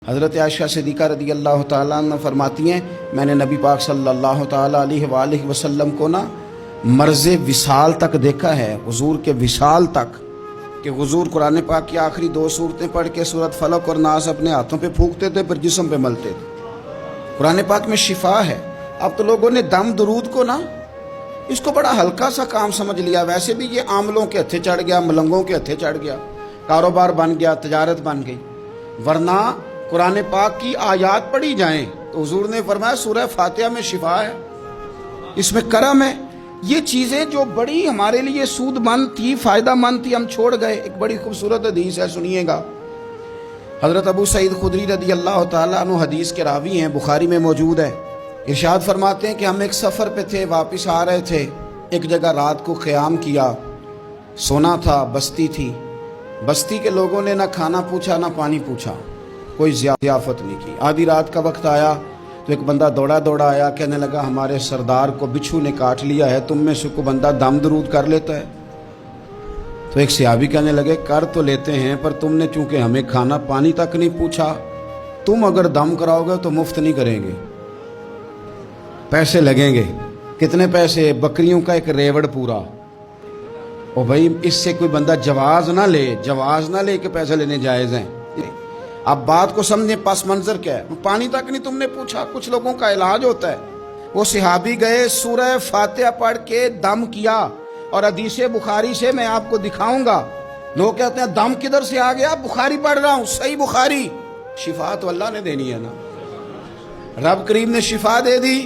حضرت عائشہ صدیقہ رضی اللہ تعالیٰ عنہ فرماتی ہیں میں نے نبی پاک صلی اللہ تعالیٰ علیہ وآلہ وسلم کو نا مرض وصال تک دیکھا ہے، حضور کے وصال تک، کہ حضور قرآن پاک کی آخری 2 سورتیں پڑھ کے سورت فلق اور ناس اپنے ہاتھوں پہ پھونکتے تھے، پھر جسم پہ ملتے تھے۔ قرآن پاک میں شفا ہے۔ اب تو لوگوں نے دم درود کو نا اس کو بڑا ہلکا سا کام سمجھ لیا۔ ویسے بھی یہ عاملوں کے ہتھے چڑھ گیا، ملنگوں کے ہتھے چڑھ گیا، کاروبار بن گیا، تجارت بن گئی۔ ورنہ قرآن پاک کی آیات پڑھی جائیں تو حضور نے فرمایا سورہ فاتحہ میں شفا ہے، اس میں کرم ہے۔ یہ چیزیں جو بڑی ہمارے لیے سود مند تھی، فائدہ مند تھی، ہم چھوڑ گئے۔ ایک بڑی خوبصورت حدیث ہے، سنیے گا۔ حضرت ابو سعید خدری رضی اللہ تعالیٰ عنہ حدیث کے راوی ہیں، بخاری میں موجود ہے۔ ارشاد فرماتے ہیں کہ ہم ایک سفر پہ تھے، واپس آ رہے تھے، ایک جگہ رات کو قیام کیا، سونا تھا، بستی تھی۔ بستی کے لوگوں نے نہ کھانا پوچھا نہ پانی پوچھا، کوئی ضیافت نہیں کی۔ آدھی رات کا وقت آیا تو ایک بندہ دوڑا دوڑا آیا، کہنے لگا ہمارے سردار کو بچھو نے کاٹ لیا ہے، تم میں سے کوئی بندہ دم درود کر لیتا ہے؟ تو ایک صحابی کہنے لگے کر تو لیتے ہیں، پر تم نے چونکہ ہمیں کھانا پانی تک نہیں پوچھا، تم اگر دم کراؤ گے تو مفت نہیں کریں گے، پیسے لگیں گے۔ کتنے پیسے؟ بکریوں کا ایک ریوڑ پورا۔ او بھائی اس سے کوئی بندہ جواز نہ لے کہ پیسے لینے جائز ہیں۔ اب بات کو سمجھیں، پس منظر کیا ہے؟ پانی تک نہیں تم نے پوچھا۔ کچھ لوگوں کا علاج ہوتا ہے، وہ صحابی گئے، سورہ فاتحہ پڑھ کے دم کیا، اور حدیث بخاری سے میں آپ کو دکھاؤں گا۔ لوگ کہتے ہیں دم کدھر سے آ گیا؟ بخاری پڑھ رہا ہوں، صحیح بخاری۔ شفا تو اللہ نے دینی ہے نا، رب کریم نے شفا دے دی۔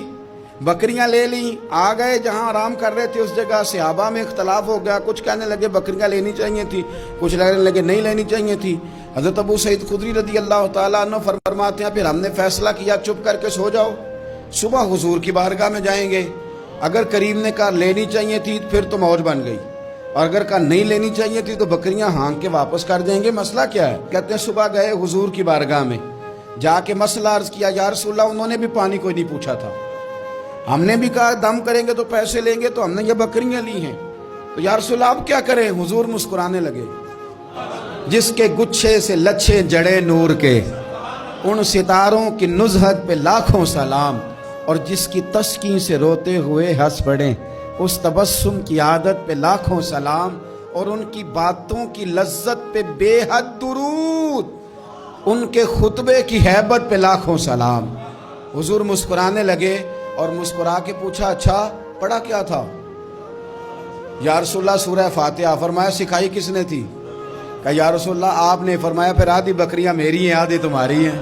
بکریاں لے لیں، آ گئے جہاں آرام کر رہے تھے اس جگہ۔ صحابہ میں اختلاف ہو گیا، کچھ کہنے لگے بکریاں لینی چاہیے تھی، کچھ کہنے لگے نہیں لینی چاہیے تھی۔ حضرت ابو سعید خدری رضی اللہ تعالیٰ عنہ فرماتے ہیں پھر ہم نے فیصلہ کیا چپ کر کے سو جاؤ، صبح حضور کی بارگاہ میں جائیں گے۔ اگر کریم نے کہا لینی چاہیے تھی پھر تو موج بن گئی، اور اگر کہا نہیں لینی چاہیے تھی تو بکریاں ہانک کے واپس کر دیں گے۔ مسئلہ کیا ہے؟ کہتے ہیں صبح گئے حضور کی بارگاہ میں، جا کے مسئلہ عرض کیا، یا رسول اللہ انہوں نے بھی پانی کوئی نہیں پوچھا تھا، ہم نے بھی کہا دم کریں گے تو پیسے لیں گے، تو ہم نے یہ بکریاں لی ہیں، تو یا رسول اللہ اب کیا کریں؟ حضور مسکرانے لگے، جس کے گچھے سے لچھے جڑے نور کے، ان ستاروں کی نزہت پہ لاکھوں سلام، اور جس کی تسکین سے روتے ہوئے ہنس پڑے، اس تبسم کی عادت پہ لاکھوں سلام، اور ان کی باتوں کی لذت پہ بے حد درود، ان کے خطبے کی ہیبت پہ لاکھوں سلام۔ حضور مسکرانے لگے اور مسکرا کے پوچھا اچھا پڑھا کیا تھا؟ یا رسول اللہ سورہ فاتحہ۔ فرمایا سکھائی کس نے تھی؟ کہا یا رسول اللہ آپ نے۔ فرمایا پھر آدھی بکریاں میری ہیں آدھی تمہاری ہیں۔